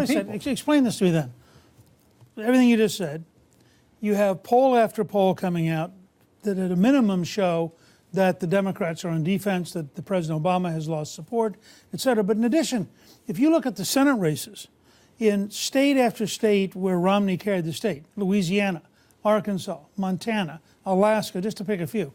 Explain this to me then. Everything you just said, you have poll after poll coming out that at a minimum show that the Democrats are on defense, that the President Obama has lost support, et cetera. But in addition, if you look at the Senate races, in state after state where Romney carried the state, Louisiana, Arkansas, Montana, Alaska, just to pick a few,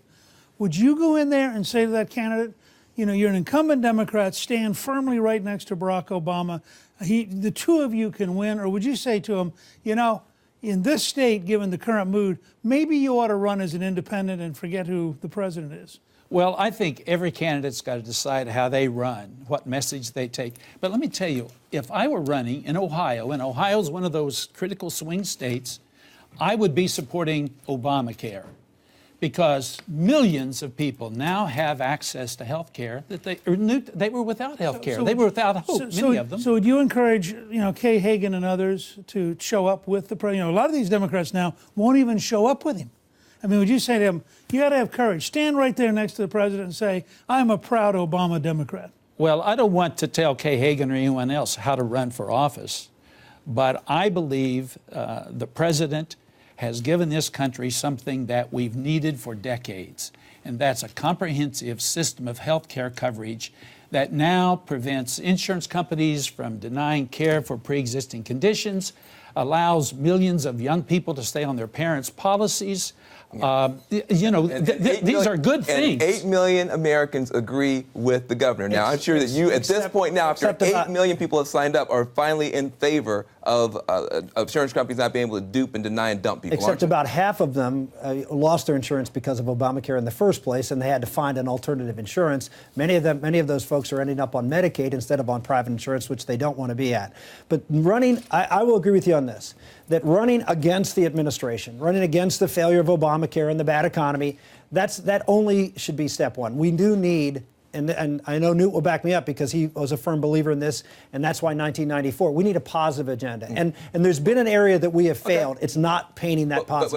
would you go in there and say to that candidate, you know, you're an incumbent Democrat, stand firmly right next to Barack Obama, the two of you can win, or would you say to him, you know, in this state, given the current mood, maybe you ought to run as an independent and forget who the president is? Well, I think every candidate's got to decide how they run, what message they take. But let me tell you, if I were running in Ohio, and Ohio's one of those critical swing states, I would be supporting Obamacare, because millions of people now have access to health care that they were without health care. They were without hope, many of them. So would you encourage, you know, Kay Hagan and others to show up with the president? You know, a lot of these Democrats now won't even show up with him. I mean, would you say to him, you got to have courage, stand right there next to the president and say, I'm a proud Obama Democrat? Well, I don't want to tell Kay Hagan or anyone else how to run for office, but I believe the president has given this country something that we've needed for decades, and that's a comprehensive system of health care coverage that now prevents insurance companies from denying care for pre-existing conditions, allows millions of young people to stay on their parents' policies. You know, these are good things. 8 million Americans agree with the governor. Now, I'm sure that you, at this point now, after 8 million people have signed up, are finally in favor of insurance companies not being able to dupe and deny and dump people. Except about half of them lost their insurance because of Obamacare in the first place, and they had to find an alternative insurance. Many of those folks are ending up on Medicaid instead of on private insurance, which they don't want to be at. But running, I will agree with you on this, that running against the administration, running against the failure of Obamacare and the bad economy, that only should be step one. We do need, and I know Newt will back me up because he was a firm believer in this, and that's why 1994, we need a positive agenda. And there's been an area that we have failed. It's not painting that positive.